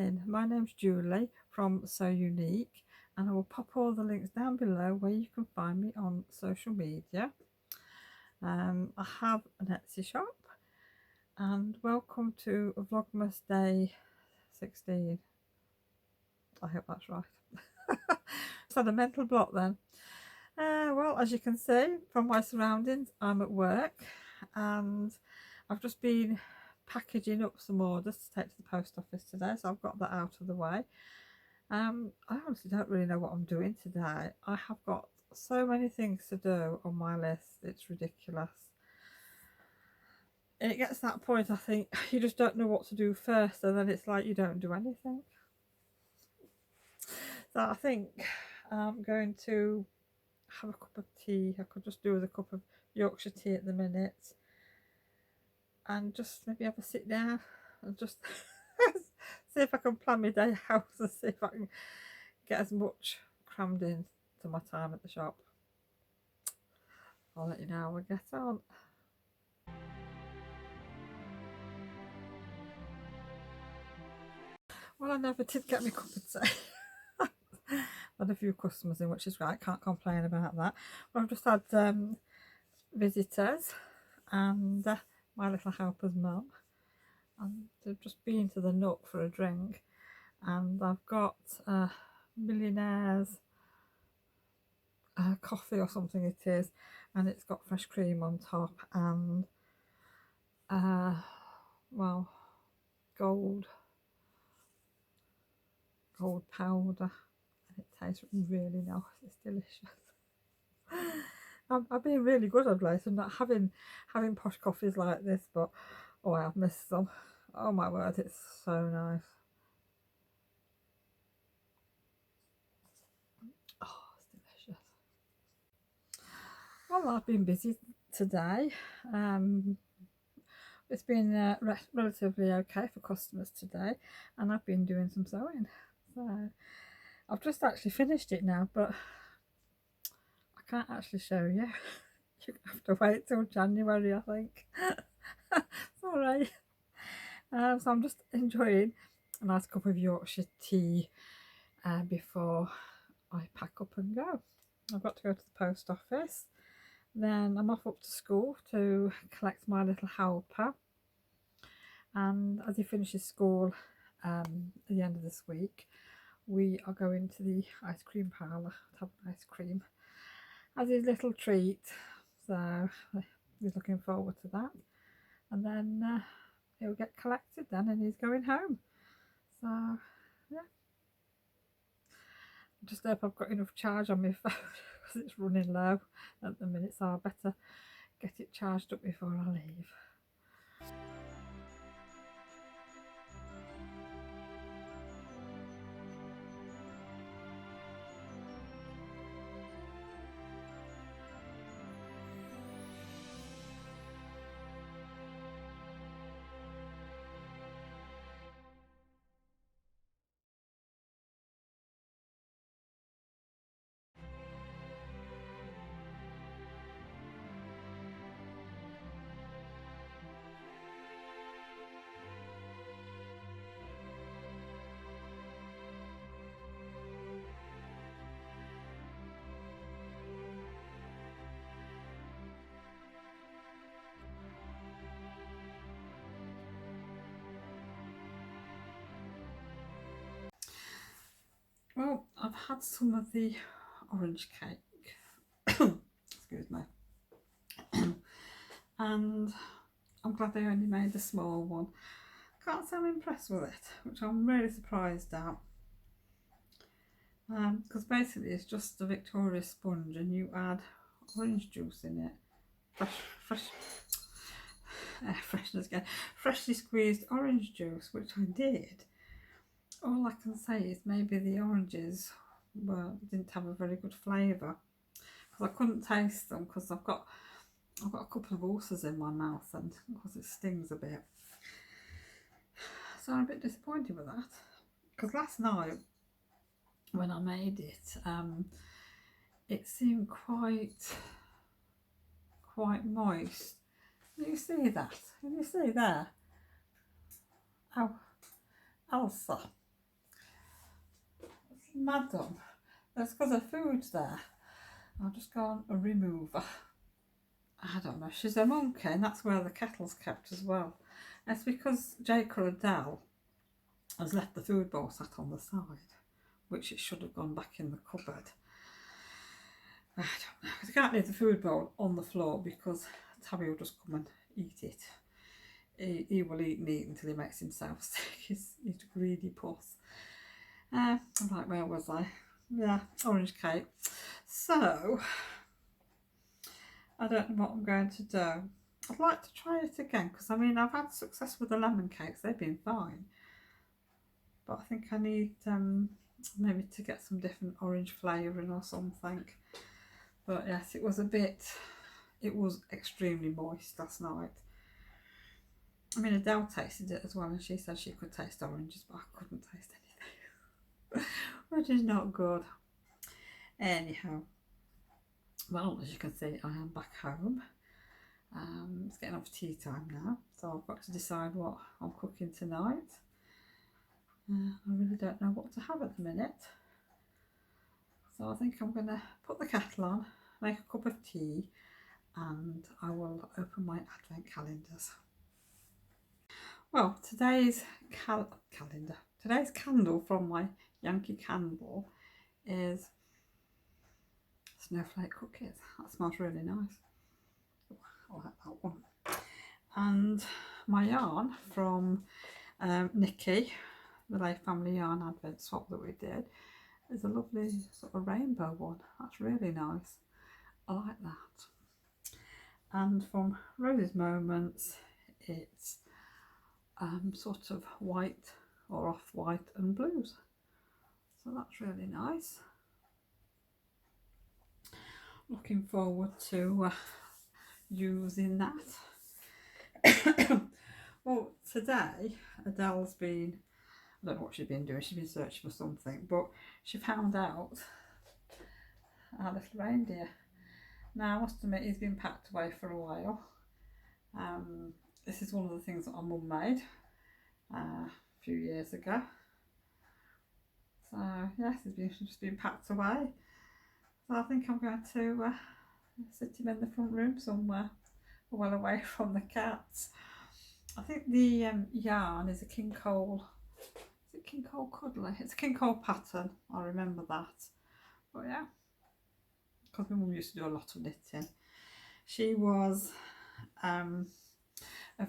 morning, my name's Julie from So Unique, and I will pop all the links down below where you can find me on social media. I have an Etsy shop, and welcome to Vlogmas Day 16. I hope that's right. Just had a mental block then. Well, as you can see from my surroundings, I'm at work and I've just been packaging up some orders to take to the post office today, so I've got that out of the way. I honestly don't really know what I'm doing today. I have got so many things to do on my list, it's ridiculous. And it gets to that point, I think, you just don't know what to do first, and then it's like you don't do anything. So I think I'm going to have a cup of tea. I could just do with a cup of Yorkshire tea at the minute, and just maybe have a sit down and just see if I can plan my day out and see if I can get as much crammed in to my time at the shop. I'll let you know how I get on. Well, I never did get my cup of tea. Had a few customers in, which is great, can't complain about that. But I've just had visitors and my little helper's mum, and they've just been to the Nook for a drink, and I've got Millionaire's coffee or something it is, and it's got fresh cream on top and well, gold powder, and it tastes really nice. It's delicious. I've been really good of late. I'm not having posh coffees like this, but oh, I've missed them. Oh my word, it's so nice. Oh, it's delicious. Well, I've been busy today. It's been relatively okay for customers today, and I've been doing some sewing. So I've just actually finished it now, but I can't actually show you. You have to wait till January, I think. Sorry. So I'm just enjoying a nice cup of Yorkshire tea before I pack up and go. I've got to go to the post office. Then I'm off up to school to collect my little helper. And as he finishes school at the end of this week, we are going to the ice cream parlour to have ice cream as his little treat. So he's looking forward to that. And then he'll get collected then, and he's going home. So yeah, just hope I've got enough charge on my phone because it's running low at the minute, so I better get it charged up before I leave. Well, I've had some of the orange cake, excuse me, and I'm glad they only made the small one. Can't say I'm impressed with it, which I'm really surprised at, because basically it's just a Victoria sponge and you add orange juice in it, freshness again, freshly squeezed orange juice, which I did. All I can say is maybe the oranges didn't have a very good flavour, because I couldn't taste them because I've got a couple of ulcers in my mouth, and because it stings a bit. So I'm a bit disappointed with that, because last night when I made it, it seemed quite moist. Can you see that? Can you see there? Oh, Elsa. madam, that's because her food's there. I'll just go on and remove her. I don't know, she's a monkey and that's where the kettle's kept as well. It's because Jacob Adele has left the food bowl sat on the side, which it should have gone back in the cupboard. I don't know, I can't leave the food bowl on the floor because Tabby will just come and eat it. He will eat and eat until he makes himself sick. He's a greedy puss. I'm like, where was I? Yeah, orange cake. So, I don't know what I'm going to do. I'd like to try it again because I mean I've had success with the lemon cakes, they've been fine. But I think I need maybe to get some different orange flavouring or something. But yes, it was extremely moist last night. I mean Adele tasted it as well and she said she could taste oranges but I couldn't taste anything. Which is not good. Anyhow, well, as you can see I am back home. It's getting up to tea time now, so I've got to decide what I'm cooking tonight. I really don't know what to have at the minute, so I think I'm going to put the kettle on, make a cup of tea, and I will open my advent calendars. Well, today's candle from my Yankee Candle is snowflake cookies. That smells really nice. I like that one. And my yarn from Nikki, the Lay Family Yarn Advent swap that we did, is a lovely sort of rainbow one. That's really nice. I like that. And from Rose's Moments, it's sort of white or off-white and blues. So that's really nice. Looking forward to using that. Well, today Adele's been, I don't know what she's been doing, she's been searching for something, but she found out our little reindeer. Now I must admit he's been packed away for a while. This is one of the things that our mum made a few years ago. So yes, he's just been packed away. So I think I'm going to sit him in the front room somewhere, well away from the cats. I think the yarn is a King Cole. Is it King Cole Cuddly? It's a King Cole pattern. I remember that. But yeah, because my mum used to do a lot of knitting. She was a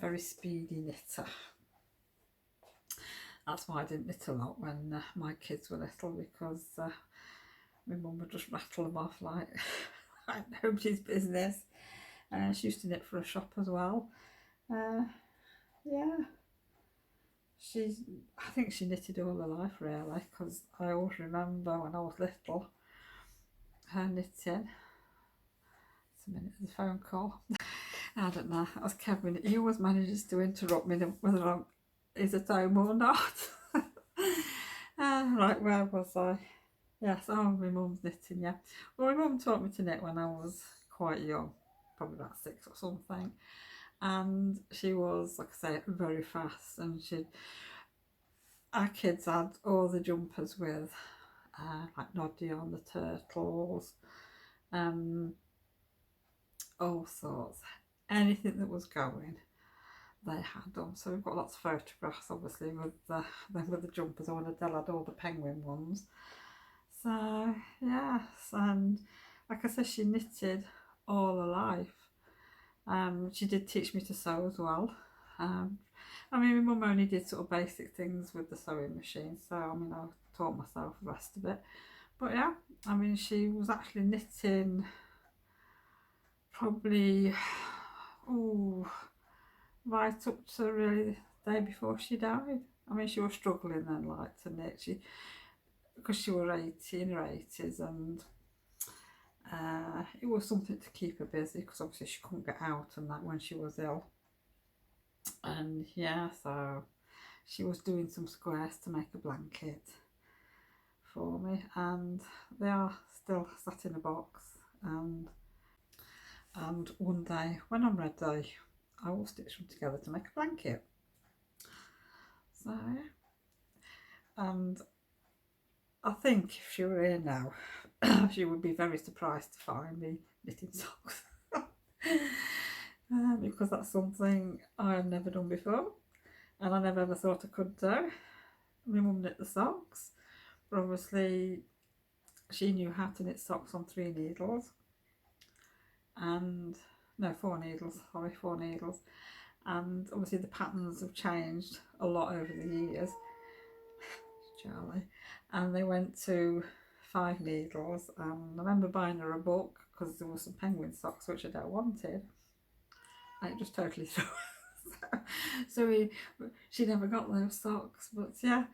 very speedy knitter. That's why I didn't knit a lot when my kids were little, because my mum would just rattle them off like nobody's business. She used to knit for a shop as well. Yeah, I think she knitted all her life really, because I always remember when I was little her knitting. Just a minute, there's a phone call. I don't know, as Kevin, he always manages to interrupt me whether he's at home or not. Right, where was I? Yes, oh, my mum's knitting, yeah. Well, my mum taught me to knit when I was quite young, probably about 6 or something. And she was, like I say, very fast, and our kids had all the jumpers with like Noddy on the turtles, all sorts, anything that was going, they had them. So we've got lots of photographs obviously with them with the jumpers on. Adele had all the penguin ones. So yes, and like I said, she knitted all her life. She did teach me to sew as well. I mean, my mum only did sort of basic things with the sewing machine, so I mean, I taught myself the rest of it. But yeah, I mean, she was actually knitting probably, right up to really the day before she died. I mean, she was struggling then, like, to knit, because she was 80 in her 80s, and it was something to keep her busy, because obviously she couldn't get out and that when she was ill. And yeah, so she was doing some squares to make a blanket for me, and they are still sat in a box, and one day when I'm ready I will stitch them together to make a blanket. So yeah, and I think if she were here now, she would be very surprised to find me knitting socks. Because that's something I have never done before, and I never ever thought I could do. My mum knit the socks, but obviously she knew how to knit socks on 3 needles, and no, 4 needles, sorry, 4 needles, and obviously the patterns have changed a lot over the years, Charlie, and they went to 5 needles, and I remember buying her a book because there were some penguin socks which I don't wanted, and it just totally threw her. So she never got those socks, but yeah,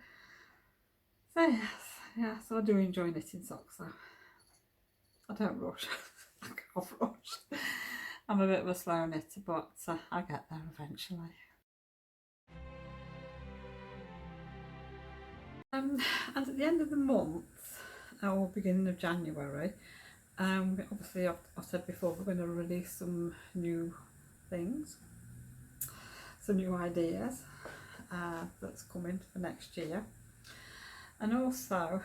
so yes, yeah, so I do enjoy knitting socks though. I don't rush. I can't rush. I'm a bit of a slow knitter, but I get there eventually. And at the end of the month, or beginning of January, obviously I've said before, we're going to release some new things, some new ideas that's coming for next year, and also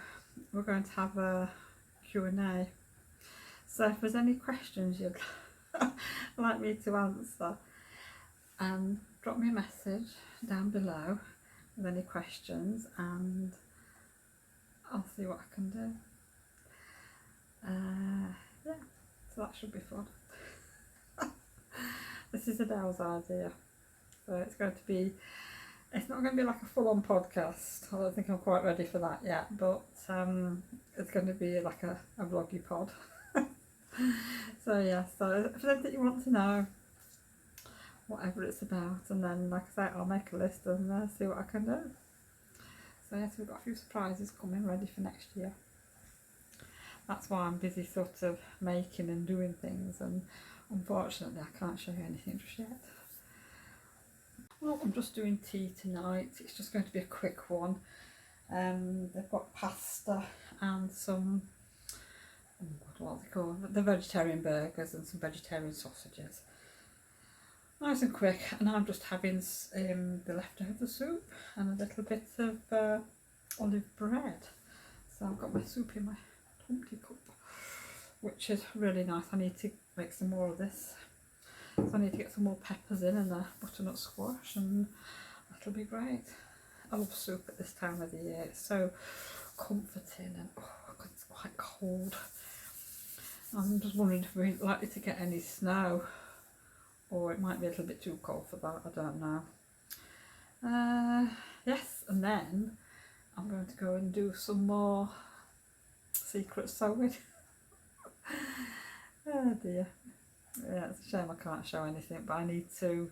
we're going to have a Q&A. So if there's any questions you'd like me to answer, drop me a message down below with any questions, and I'll see what I can do. Yeah, so that should be fun. This is Adele's idea, so it's going to be, it's not going to be like a full-on podcast. I don't think I'm quite ready for that yet, but it's going to be like a vloggy pod. So yeah, so if there's anything you want to know, whatever it's about, and then like I say, I'll make a list and see what I can do. So yes, we've got a few surprises coming ready for next year. That's why I'm busy sort of making and doing things, and unfortunately I can't show you anything just yet. Well, I'm just doing tea tonight. It's just going to be a quick one. They've got pasta and some, what are they called? The vegetarian burgers and some vegetarian sausages. Nice and quick, and I'm just having the leftover soup and a little bit of olive bread. So I've got my soup in my Humpty cup, which is really nice. I need to make some more of this. So I need to get some more peppers in and a butternut squash, and that'll be great. I love soup at this time of the year. It's so comforting, and because it's quite cold. I'm just wondering if we're likely to get any snow, or it might be a little bit too cold for that, I don't know. Yes, and then I'm going to go and do some more secret sewing. Oh dear. Yeah, it's a shame I can't show anything, but I need to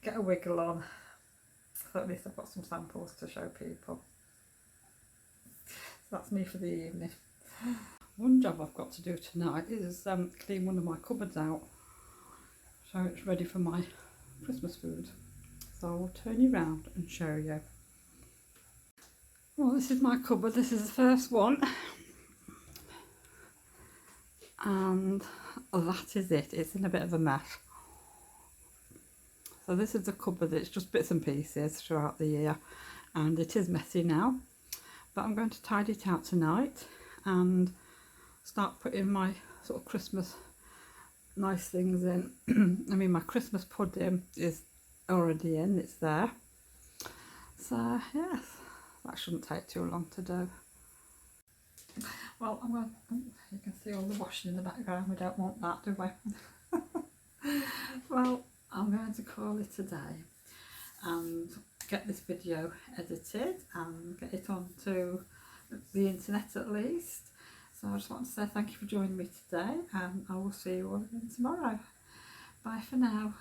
get a wiggle on, so at least I've got some samples to show people. So that's me for the evening. One job I've got to do tonight is clean one of my cupboards out, so it's ready for my Christmas food. So I'll turn you round and show you. Well, this is my cupboard. This is the first one, and that is it. It's in a bit of a mess. So this is the cupboard. It's just bits and pieces throughout the year, and it is messy now, but I'm going to tidy it out tonight and start putting my sort of Christmas nice things in. I mean, my Christmas pudding is already in, it's there. So yes, that shouldn't take too long to do. Well, I'm going to, you can see all the washing in the background. We don't want that, do we? Well, I'm going to call it a day and get this video edited and get it onto the internet at least. So I just want to say thank you for joining me today, and I will see you all again tomorrow. Bye for now.